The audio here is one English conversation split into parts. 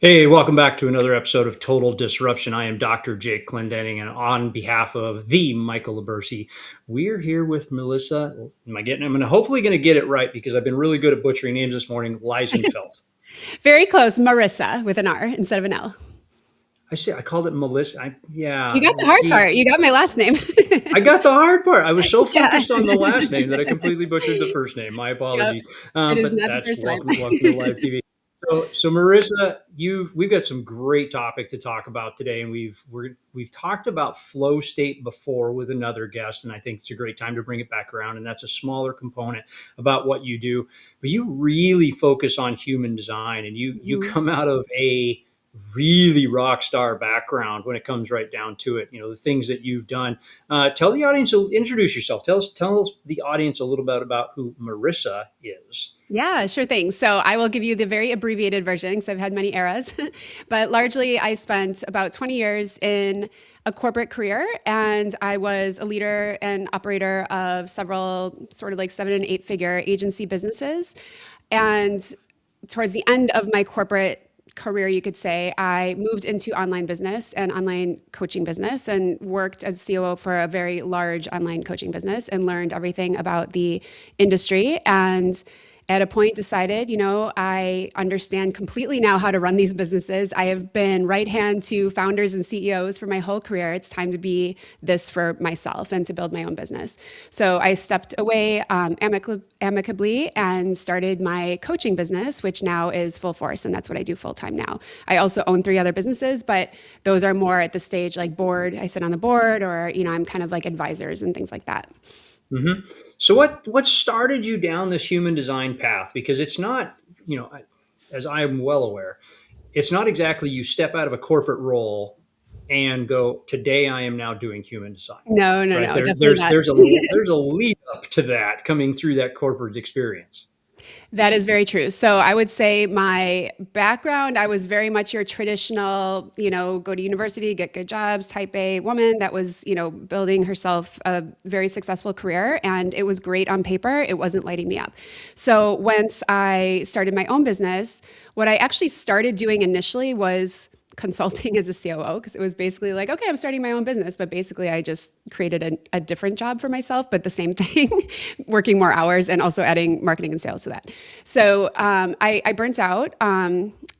Hey, welcome back to another episode of Total Disruption. I am Dr. Jake Clendenning, and on behalf of the Michael Libercci, we're here with Melissa. I'm hopefully going to get it right because I've been really good at butchering names this morning. Liesenfelt. Very close. Marissa with an R instead of an L. I called it Melissa. You Yeah. got the hard See, part. You got my last name. I got the hard part. I was so Yeah. focused on the last name that I completely butchered the first name. My Yep. apologies. It is But not the that's first time. welcome to live TV. So Marissa, we've got some great topic to talk about today, and we've talked about flow state before with another guest, and I think it's a great time to bring it back around. And that's a smaller component about what you do, but you really focus on human design, and you Mhm. come out of a really rock star background when it comes right down to it. The things that you've done. Tell the audience, introduce yourself. Tell the audience a little bit about who Marissa is. Yeah, sure thing. So I will give you the very abbreviated version because I've had many eras. But largely, I spent about 20 years in a corporate career, and I was a leader and operator of several sort of like 7 and 8 figure agency businesses. And towards the end of my corporate career, you could say, I moved into online business and online coaching business and worked as COO for a very large online coaching business and learned everything about the industry. And at a point decided, I understand completely now how to run these businesses. I have been right hand to founders and CEOs for my whole career. It's time to be this for myself and to build my own business. So I stepped away amicably and started my coaching business, which now is full force. And that's what I do full time now. I also own 3 other businesses, but those are more at the stage like board. I sit on the board or, I'm kind of like advisors and things like that. Hmm. So what started you down this human design path? Because it's not, as I'm well aware, it's not exactly you step out of a corporate role and go, today I am now doing human design. No, no, Right no, there, definitely not. there's a lead up to that coming through that corporate experience. That is very true. So I would say my background, I was very much your traditional, go to university, get good jobs, type A woman that was, building herself a very successful career. And it was great on paper. It wasn't lighting me up. So once I started my own business, what I actually started doing initially was consulting as a COO because it was basically like, okay, I'm starting my own business. But basically, I just created a different job for myself, but the same thing, working more hours and also adding marketing and sales to that. So I burnt out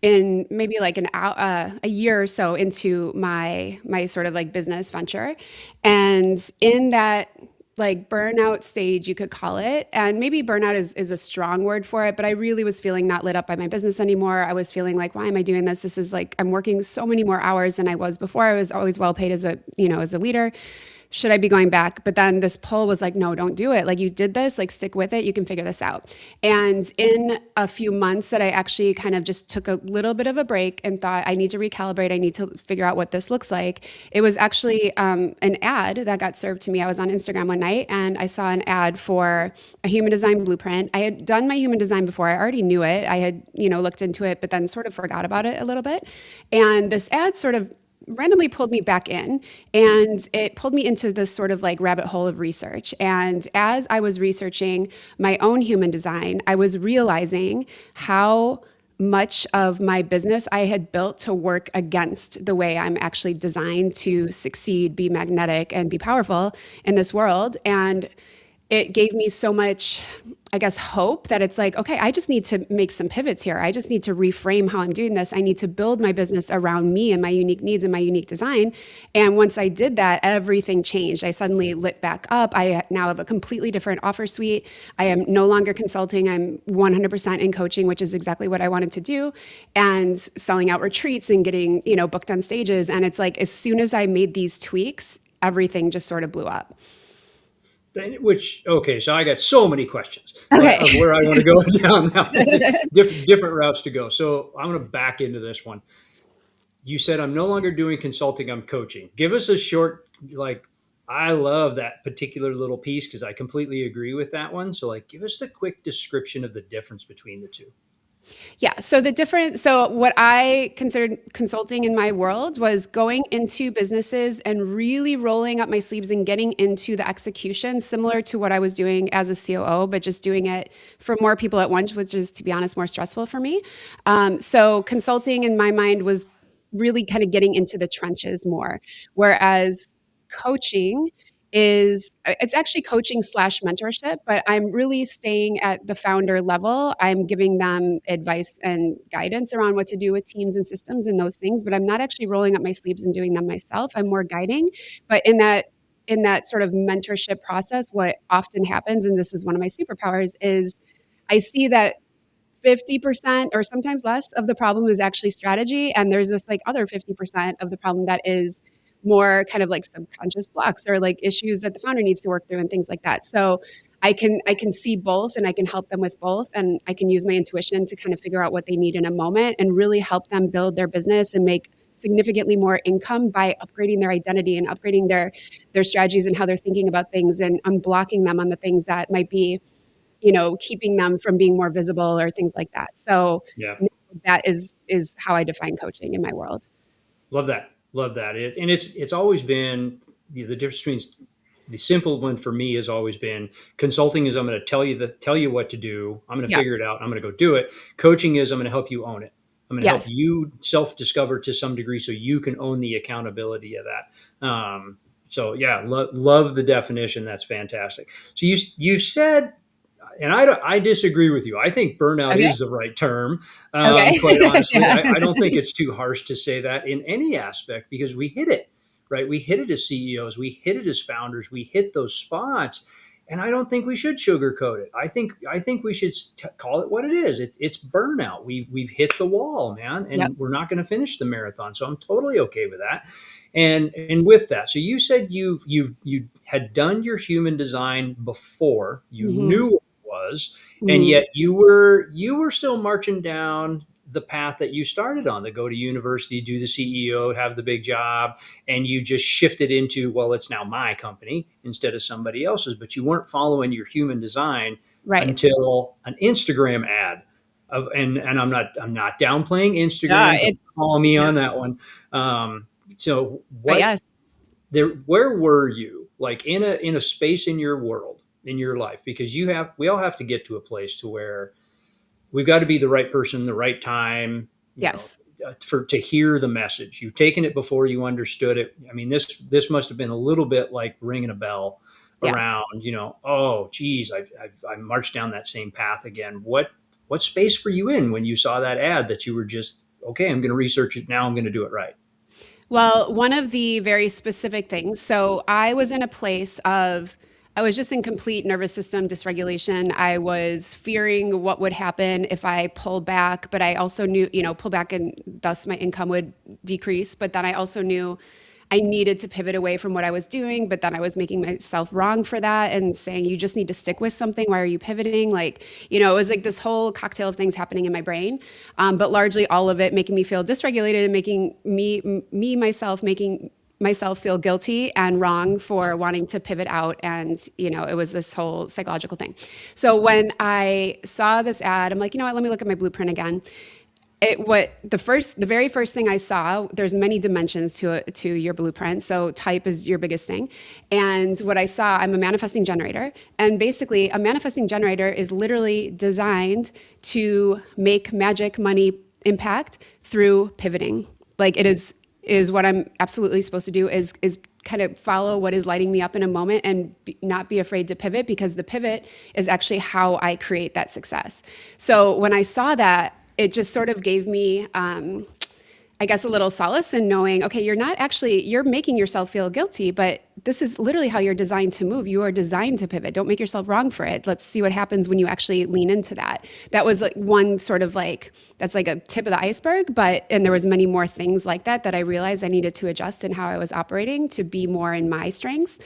in maybe like a year or so into my sort of like business venture. And in that like burnout stage, you could call it. And maybe burnout is a strong word for it, but I really was feeling not lit up by my business anymore. I was feeling like, why am I doing this? This is like, I'm working so many more hours than I was before. I was always well paid as a leader. Should I be going back? But then this pull was like, no, don't do it. Like you did this, like stick with it. You can figure this out. And in a few months that I actually kind of just took a little bit of a break and thought, I need to recalibrate. I need to figure out what this looks like. It was actually an ad that got served to me. I was on Instagram one night and I saw an ad for a human design blueprint. I had done my human design before. I already knew it. I had, looked into it, but then sort of forgot about it a little bit. And this ad sort of randomly pulled me back in and it pulled me into this sort of like rabbit hole of research. And as I was researching my own human design, I was realizing how much of my business I had built to work against the way I'm actually designed to succeed, be magnetic, and be powerful in this world. And it gave me so much, I guess, hope that it's like, okay, I just need to make some pivots here. I just need to reframe how I'm doing this. I need to build my business around me and my unique needs and my unique design. And once I did that, everything changed. I suddenly lit back up. I now have a completely different offer suite. I am no longer consulting. I'm 100% in coaching, which is exactly what I wanted to do, and selling out retreats and getting, booked on stages. And it's like, as soon as I made these tweaks, everything just sort of blew up. Okay, so I got so many questions, but Okay. of where I want to go down now, different routes to go. So I'm going to back into this one. You said I'm no longer doing consulting, I'm coaching. Give us a short, like, I love that particular little piece because I completely agree with that one. So, like, give us the quick description of the difference between the two. Yeah. So what I considered consulting in my world was going into businesses and really rolling up my sleeves and getting into the execution, similar to what I was doing as a COO, but just doing it for more people at once, which is, to be honest, more stressful for me. So consulting in my mind was really kind of getting into the trenches more, whereas coaching is it's actually coaching slash mentorship, but I'm really staying at the founder level. I'm giving them advice and guidance around what to do with teams and systems and those things, but I'm not actually rolling up my sleeves and doing them myself. I'm more guiding, but in that sort of mentorship process, what often happens, and this is one of my superpowers, is I see that 50% or sometimes less of the problem is actually strategy. And there's this like other 50% of the problem that is more kind of like subconscious blocks or like issues that the founder needs to work through and things like that. So I can see both and I can help them with both and I can use my intuition to kind of figure out what they need in a moment and really help them build their business and make significantly more income by upgrading their identity and upgrading their strategies and how they're thinking about things and unblocking them on the things that might be keeping them from being more visible or things like that. So Yeah. that is how I define coaching in my world. Love that. Love that. And it's always been the difference between the simple one for me has always been consulting is I'm going to tell you what to do. I'm going to Yeah. figure it out. I'm going to go do it. Coaching is I'm going to help you own it. I'm going to help Yes. you self discover to some degree so you can own the accountability of that. So yeah, love the definition. That's fantastic. So you said and I disagree with you. I think burnout Okay. is the right term. Okay. Quite honestly, Yeah. I don't think it's too harsh to say that in any aspect because we hit it, right? We hit it as CEOs, we hit it as founders, we hit those spots, and I don't think we should sugarcoat it. I think we should call it what it is. It's burnout. We've hit the wall, man, Yep. and we're not going to finish the marathon. So I'm totally okay with that. And with that, so you said you had done your human design before. You Hmm. knew what it was, and Hmm. yet you were still marching down the path that you started on, to go to university, do the CEO, have the big job, and you just shifted into, well, it's now my company instead of somebody else's. But you weren't following your human design Right. until an Instagram ad of, and I'm not downplaying Yeah. Instagram. Don't It's call me yeah. on that one. So But what yes. there where were you like in a space in your world in your life, because we all have to get to a place to where we've got to be the right person the right time, Yes. for to hear the message. You've taken it before you understood it. I mean, this must have been a little bit like ringing a bell Yes. around, oh geez, I've marched down that same path again. What space were you in when you saw that ad that you were just, okay, I'm going to research it now, I'm going to do it right? Well, one of the very specific things. So I was in a place of, I was just in complete nervous system dysregulation. I was fearing what would happen if I pull back, but I also knew, pull back and thus my income would decrease. But then I also knew I needed to pivot away from what I was doing, but then I was making myself wrong for that and saying, you just need to stick with something. Why are you pivoting? Like, it was like this whole cocktail of things happening in my brain. But largely all of it making me feel dysregulated and making myself, making myself feel guilty and wrong for wanting to pivot out. And, it was this whole psychological thing. So when I saw this ad, I'm like, you know what, let me look at my blueprint again. The very first thing I saw, there's many dimensions to your blueprint. So type is your biggest thing. And what I saw, I'm a manifesting generator. And basically a manifesting generator is literally designed to make magic money impact through pivoting. Like it is what I'm absolutely supposed to do is kind of follow what is lighting me up in a moment and not be afraid to pivot, because the pivot is actually how I create that success. So when I saw that, it just sort of gave me, I guess, a little solace in knowing, okay, you're making yourself feel guilty, but this is literally how you're designed to move. You are designed to pivot. Don't make yourself wrong for it. Let's see what happens when you actually lean into that. That was like one sort of like, that's like a tip of the iceberg, and there was many more things like that I realized I needed to adjust in how I was operating to be more in my strengths.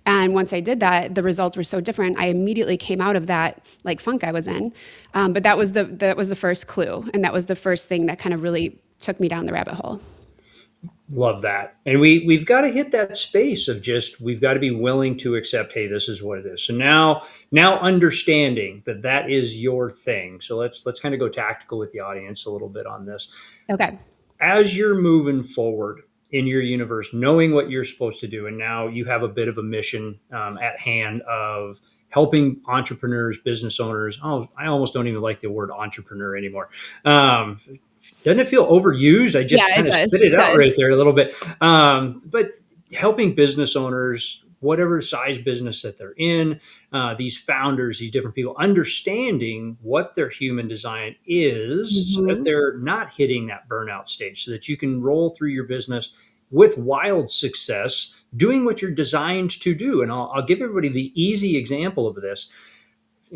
And once I did that, the results were so different. I immediately came out of that like funk I was in. But that was the first clue. And that was the first thing that kind of really took me down the rabbit hole. Love that. And we've got to hit that space of just we've got to be willing to accept, hey, this is what it is. So now understanding that that is your thing. So let's kind of go tactical with the audience a little bit on this. Okay. As you're moving forward in your universe, knowing what you're supposed to do, and now you have a bit of a mission at hand of helping entrepreneurs, business owners. Oh, I almost don't even like the word entrepreneur anymore. Doesn't it feel overused? I Yeah, just it kind of does. spit it It out does. right there a little bit. But helping business owners, whatever size business that they're in, these founders, these different people, understanding what their human design is so that Mhm. they're not hitting that burnout stage, so that you can roll through your business with wild success, doing what you're designed to do. And I'll give everybody the easy example of this.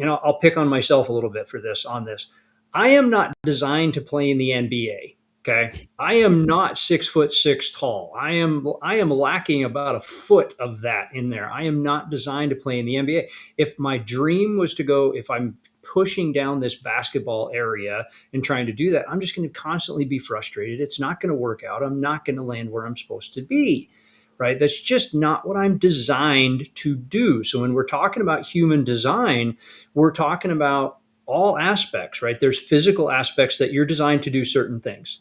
I'll pick on myself a little bit for this on this. I am not designed to play in the NBA. Okay. I am not 6'6" tall. I am lacking about a foot of that in there. I am not designed to play in the NBA. If my dream was to go, if I'm pushing down this basketball area and trying to do that, I'm just going to constantly be frustrated. It's not going to work out. I'm not going to land where I'm supposed to be. Right? That's just not what I'm designed to do. So when we're talking about human design, we're talking about all aspects, right? There's physical aspects that you're designed to do certain things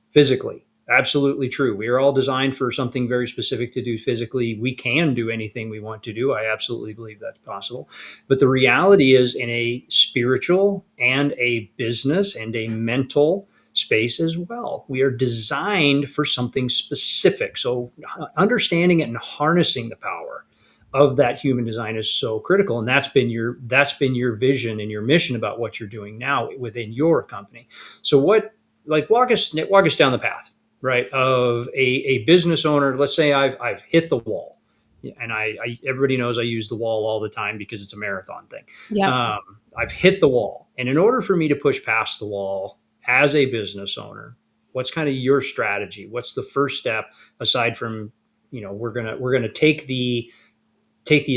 physically. Absolutely true. We are all designed for something very specific to do physically. We can do anything we want to do. I absolutely believe that's possible. But the reality is, in a spiritual and a business and a mental space as well, we are designed for something specific. So, understanding it and harnessing the power of that human design is so critical, and that's been your vision and your mission about what you're doing now within your company. So what, like, walk us down the path, right, of a business owner. Let's say I've hit the wall, and I everybody knows I use the wall all the time because it's a marathon thing. Yep. um, I've hit the wall, and in order for me to push past the wall as a business owner, what's kind of your strategy? What's the first step, aside from, we're gonna take the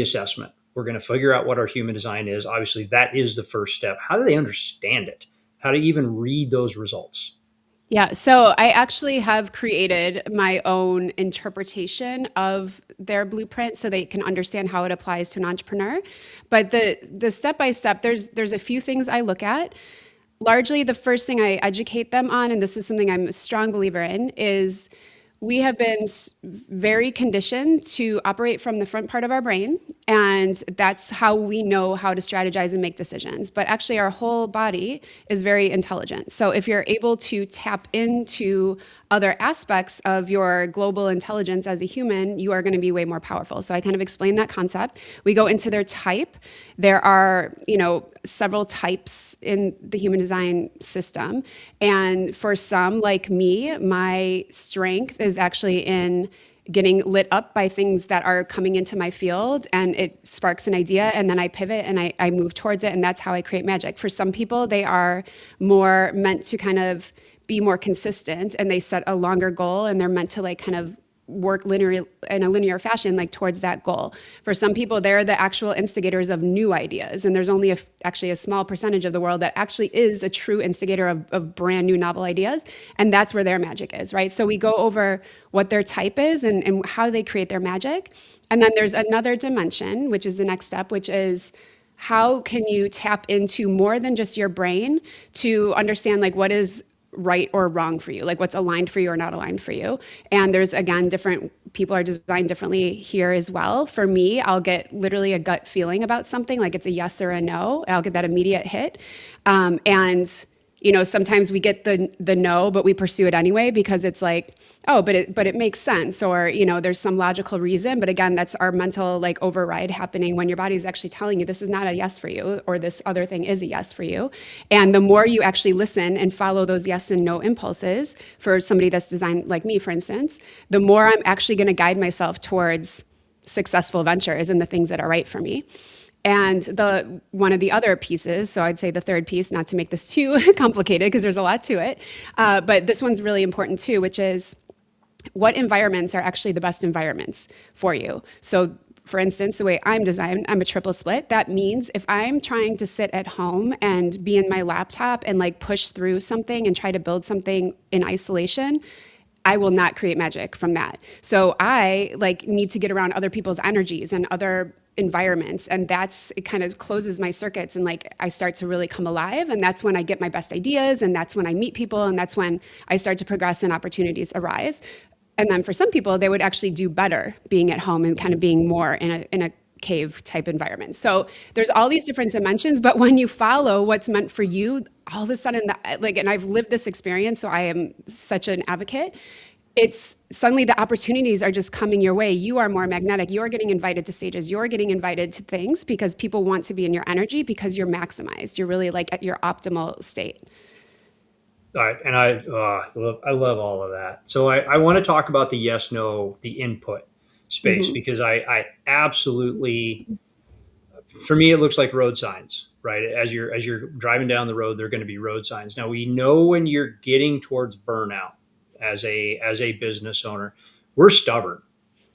assessment. We're going to figure out what our human design is. Obviously, that is the first step. How do they understand it? How to even read those results? Yeah, so I actually have created my own interpretation of their blueprint so they can understand how it applies to an entrepreneur. But the step by step, there's a few things I look at. Largely, the first thing I educate them on, and this is something I'm a strong believer in, is we have been very conditioned to operate from the front part of our brain, and that's how we know how to strategize and make decisions. But actually, our whole body is very intelligent. So if you're able to tap into other aspects of your global intelligence as a human, you are going to be way more powerful. So I kind of explain that concept. We go into their type. There are, several types in the human design system. And for some, like me, my strength is actually in getting lit up by things that are coming into my field, and it sparks an idea, and then I pivot and I move towards it, and that's how I create magic. For some people, they are more meant to kind of be more consistent, and they set a longer goal, and they're meant to like kind of work linear in a linear fashion like towards that goal. For some people, they're the actual instigators of new ideas, and there's only actually a small percentage of the world that actually is a true instigator of brand new novel ideas, and that's where their magic is, right? So we go over what their type is and how they create their magic. And then there's another dimension, which is the next step, which is how can you tap into more than just your brain to understand like what is right or wrong for you, like what's aligned for you or not aligned for you. And there's, again, different people are designed differently here as well. For me, I'll get literally a gut feeling about something, like it's a yes or a no. I'll get that immediate hit. And sometimes we get the no, but we pursue it anyway because it's like, oh, but it makes sense, or there's some logical reason. But again, that's our mental like override happening when your body is actually telling you this is not a yes for you, or this other thing is a yes for you. And the more you actually listen and follow those yes and no impulses, for somebody that's designed like me, for instance, the more I'm actually going to guide myself towards successful ventures and the things that are right for me. And the one of the other pieces, so I'd say the third piece, not to make this too complicated because there's a lot to it, but this one's really important too, which is what environments are actually the best environments for you. So for instance, the way I'm designed, I'm a triple split. That means if I'm trying to sit at home and be in my laptop and like push through something and try to build something in isolation, I will not create magic from that. So I like need to get around other people's energies and other environments, and that's, it kind of closes my circuits, and like I start to really come alive, and that's when I get my best ideas, and that's when I meet people, and that's when I start to progress and opportunities arise. And then for some people, they would actually do better being at home and kind of being more in a cave type environment. So there's all these different dimensions, but when you follow what's meant for you, all of a sudden, like, and I've lived this experience, so I am such an advocate. It's suddenly the opportunities are just coming your way. You are more magnetic. You're getting invited to stages. You're getting invited to things because people want to be in your energy because you're maximized. You're really like at your optimal state. All right, and I love all of that. So I want to talk about the yes, no, the input space Mm-hmm. because I absolutely, for me, it looks like road signs, right? As you're driving down the road, there are going to be road signs. Now we know when you're getting towards burnout as a business owner, we're stubborn.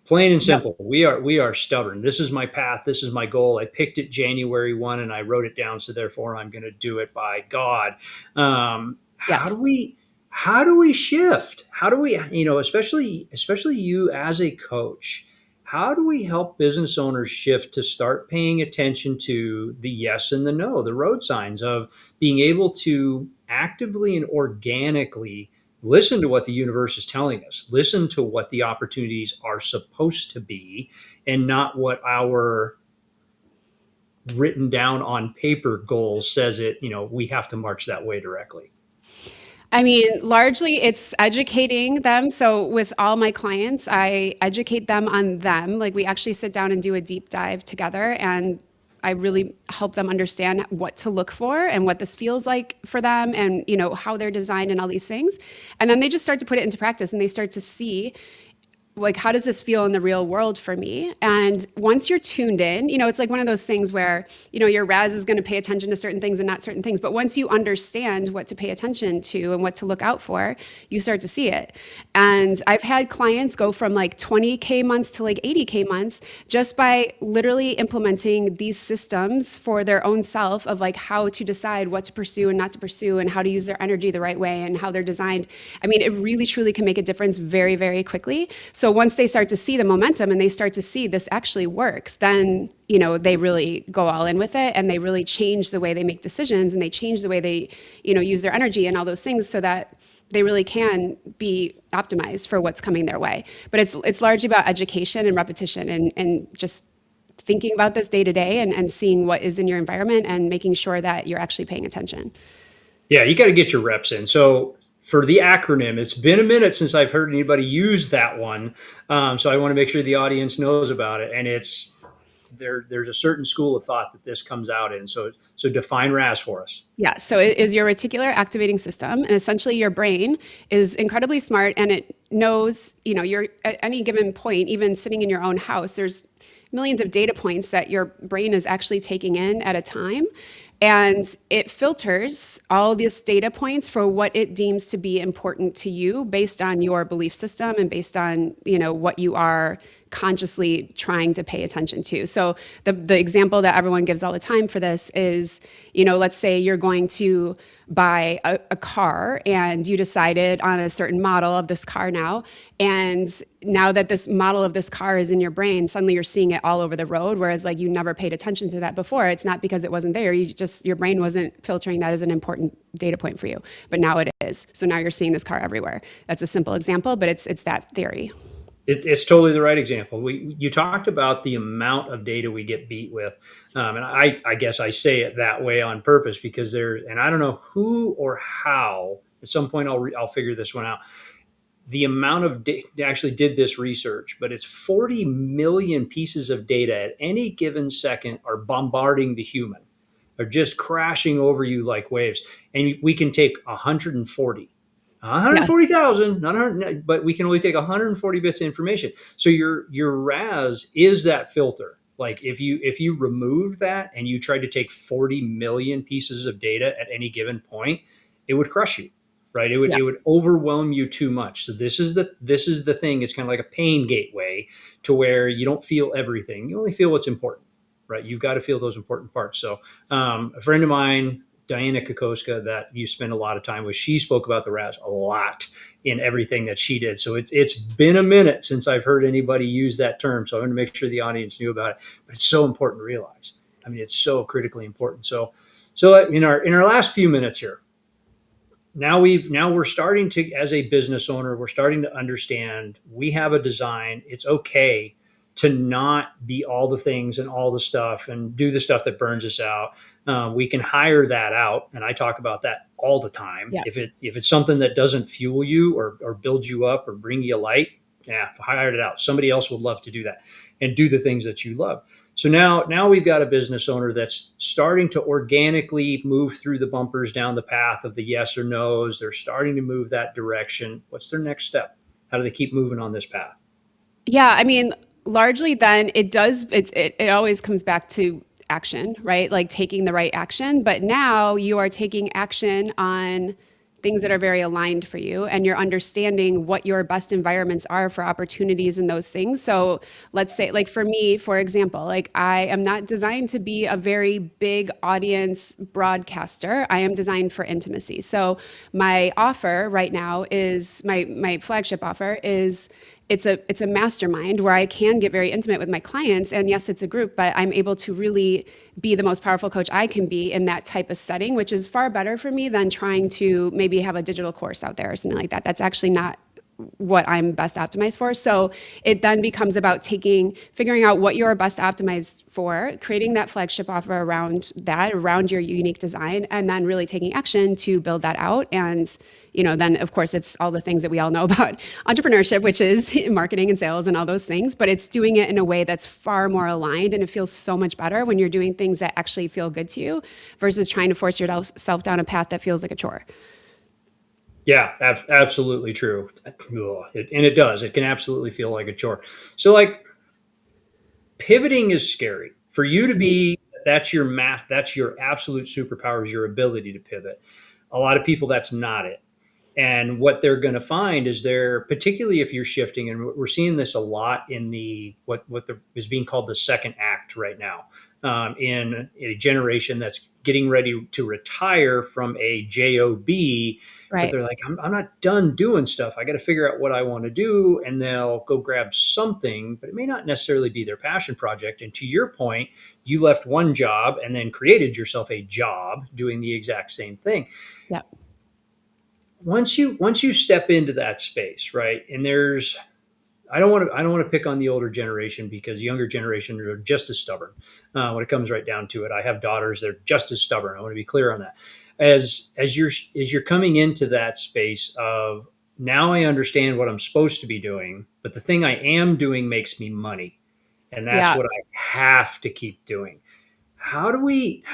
Plain and Yep. simple. We are stubborn. This is my path. This is my goal. I picked it January 1 and I wrote it down. So therefore I'm going to do it by God. How do Yes. we how do we shift? How do we, especially you as a coach, how do we help business owners shift to start paying attention to the yes and the no, the road signs of being able to actively and organically listen to what the universe is telling us, listen to what the opportunities are supposed to be, and not what our written down on paper goals says it, we have to march that way directly. I mean, largely it's educating them. So with all my clients, I educate them on them. Like we actually sit down and do a deep dive together, and I really help them understand what to look for and what this feels like for them, and how they're designed and all these things. And then they just start to put it into practice, and they start to see, like, how does this feel in the real world for me? And once you're tuned in, it's like one of those things where your raz is going to pay attention to certain things and not certain things, but once you understand what to pay attention to and what to look out for, you start to see it. And I've had clients go from like 20K months to like 80K months just by literally implementing these systems for their own self of like how to decide what to pursue and not to pursue, and how to use their energy the right way, and how they're designed. I mean, it really truly can make a difference very, very quickly. So once they start to see the momentum and they start to see this actually works, then they really go all in with it, and they really change the way they make decisions, and they change the way they use their energy and all those things, so that they really can be optimized for what's coming their way. But it's largely about education and repetition, and just thinking about this day to day, and seeing what is in your environment and making sure that you're actually paying attention. Yeah, you got to get your reps in. So for the acronym, it's been a minute since I've heard anybody use that one. So I want to make sure the audience knows about it. And it's there's a certain school of thought that this comes out in. So define RAS for us. Yeah, so it is your reticular activating system, and essentially your brain is incredibly smart, and it knows, you're at any given point, even sitting in your own house, there's millions of data points that your brain is actually taking in at a time. And it filters all these data points for what it deems to be important to you based on your belief system and based on, what you are consciously trying to pay attention to. So the example that everyone gives all the time for this is, let's say you're going to buy a car, and you decided on a certain model of this car now. And now that this model of this car is in your brain, suddenly you're seeing it all over the road. Whereas like you never paid attention to that before. It's not because it wasn't there. Your brain wasn't filtering that as an important data point for you, but now it is. So now you're seeing this car everywhere. That's a simple example, but it's that theory. It's totally the right example. You talked about the amount of data we get beat with, and I guess I say it that way on purpose because and I don't know who or how. At some point, I'll figure this one out. The amount of actually did this research, but it's 40 million pieces of data at any given second are bombarding the human, are just crashing over you like waves, and we can take 140. Yes. 140,000, not 100, but we can only take 140 bits of information. So your RAS is that filter. Like if you removed that and you tried to take 40 million pieces of data at any given point, it would crush you, right? Yeah. It would overwhelm you too much. So this is the thing. It's kind of like a pain gateway to where you don't feel everything. You only feel what's important, right? You've got to feel those important parts. So a friend of mine Diana Kokoska that you spend a lot of time with, she spoke about the RAS a lot in everything that she did. So it's been a minute since I've heard anybody use that term. So I want to make sure the audience knew about it. But it's so important to realize. I mean, it's so critically important. So in our last few minutes here, now we're starting to, as a business owner, we're starting to understand we have a design. It's okay to not be all the things and all the stuff and do the stuff that burns us out. We can hire that out, and I talk about that all the time. Yes. If it's something that doesn't fuel you or build you up or bring you light, yeah, hire it out. Somebody else would love to do that and do the things that you love. So now we've got a business owner that's starting to organically move through the bumpers down the path of the yes or no's. They're starting to move that direction. What's their next step? How do they keep moving on this path? Yeah, I mean, largely then it always comes back to action, right? Like taking the right action, but now you are taking action on things that are very aligned for you and you're understanding what your best environments are for opportunities and those things. So let's say like for me, for example, like I am not designed to be a very big audience broadcaster. I am designed for intimacy. So my offer right now is my flagship offer is it's a mastermind where I can get very intimate with my clients. And yes, it's a group, but I'm able to really be the most powerful coach I can be in that type of setting, which is far better for me than trying to maybe have a digital course out there or something like that. That's actually not what I'm best optimized for. So it then becomes about figuring out what you're best optimized for, creating that flagship offer around that, around your unique design, and then really taking action to build that out. And, then of course it's all the things that we all know about entrepreneurship, which is marketing and sales and all those things, but it's doing it in a way that's far more aligned. And it feels so much better when you're doing things that actually feel good to you versus trying to force yourself down a path that feels like a chore. Yeah, absolutely true. And it does. It can absolutely feel like a chore. So, like, pivoting is scary. For you to be, that's your math, that's your absolute superpower, is your ability to pivot. A lot of people, that's not it. And what they're going to find is particularly if you're shifting, and we're seeing this a lot in is being called the second act right now, in a generation that's getting ready to retire from a job, but Right. they're like, I'm not done doing stuff. I got to figure out what I want to do, and they'll go grab something, but it may not necessarily be their passion project. And to your point, you left one job and then created yourself a job doing the exact same thing. Yeah. Once you step into that space, right? And I don't want to pick on the older generation because younger generations are just as stubborn when it comes right down to it. I have daughters; they're just as stubborn. I want to be clear on that. As you're coming into that space of, now I understand what I'm supposed to be doing, but the thing I am doing makes me money, and that's Yeah. what I have to keep doing. How do we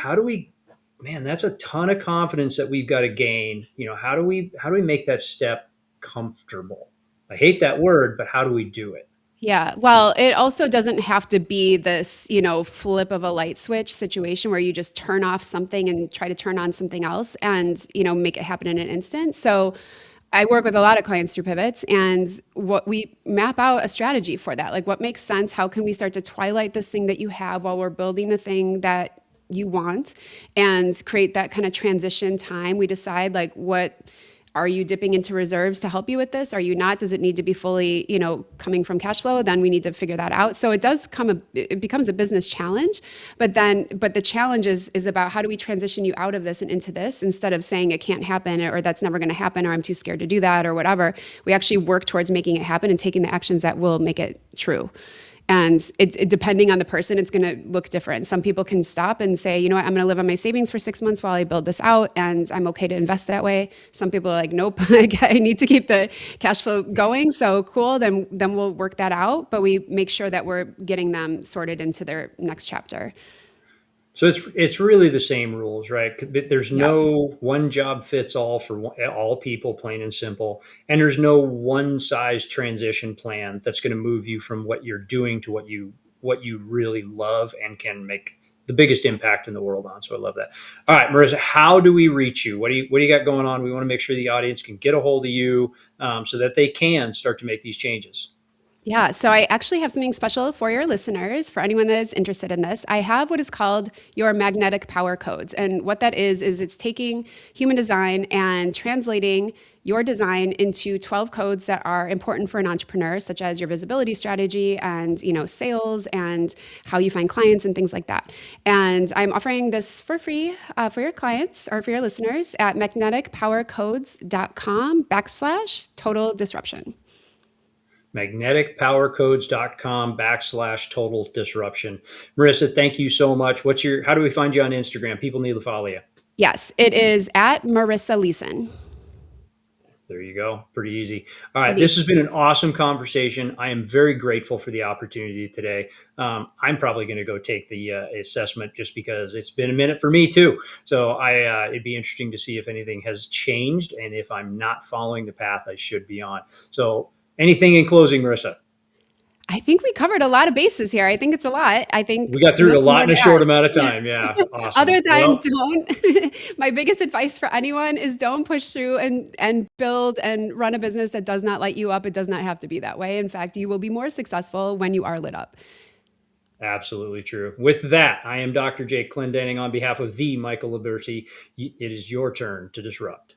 man, that's a ton of confidence that we've got to gain. How do we make that step comfortable? I hate that word, but how do we do it? Yeah. Well, it also doesn't have to be this, flip of a light switch situation where you just turn off something and try to turn on something else and, make it happen in an instant. So I work with a lot of clients through pivots and what we map out a strategy for that. Like what makes sense? How can we start to twilight this thing that you have while we're building the thing that you want and create that kind of transition time? We decide like what are you dipping into reserves to help you with this? Are you not? Does it need to be fully, coming from cash flow? Then we need to figure that out. So it becomes a business challenge, but the challenge is about how do we transition you out of this and into this instead of saying it can't happen or that's never going to happen or I'm too scared to do that or whatever. We actually work towards making it happen and taking the actions that will make it true. And depending on the person, it's going to look different. Some people can stop and say, you know what, I'm going to live on my savings for 6 months while I build this out, and I'm okay to invest that way. Some people are like, nope, I need to keep the cash flow going. So cool, then we'll work that out. But we make sure that we're getting them sorted into their next chapter. So it's really the same rules, right? There's Yeah. no one job fits all for all people, plain and simple. And there's no one size transition plan that's going to move you from what you're doing to what you really love and can make the biggest impact in the world on. So I love that. All right, Marissa, how do we reach you? What do you got going on? We want to make sure the audience can get a hold of you, so that they can start to make these changes. Yeah, so I actually have something special for your listeners, for anyone that is interested in this. I have what is called your magnetic power codes. And what that is it's taking human design and translating your design into 12 codes that are important for an entrepreneur, such as your visibility strategy and, sales and how you find clients and things like that. And I'm offering this for free for your clients or for your listeners at magneticpowercodes.com/total disruption. Magneticpowercodes.com/total disruption. Marissa, thank you so much. How do we find you on Instagram? People need to follow you. Yes, it is at Marissa Leeson. There you go. Pretty easy. All right. This Pretty. has been an awesome conversation. I am very grateful for the opportunity today. I'm probably going to go take the assessment just because it's been a minute for me too. So it'd be interesting to see if anything has changed and if I'm not following the path I should be on. So anything in closing, Marissa? I think we covered a lot of bases here. I think it's a lot. I We think got through it a nothing lot more in a to short amount of add. time. Yeah. Awesome. Other than Well, don't, my biggest advice for anyone is don't push through and build and run a business that does not light you up. It does not have to be that way. In fact, you will be more successful when you are lit up. absolutely true. With that, I am Dr. Jake Clendenning on behalf of the Michael Libercci. It is your turn to disrupt.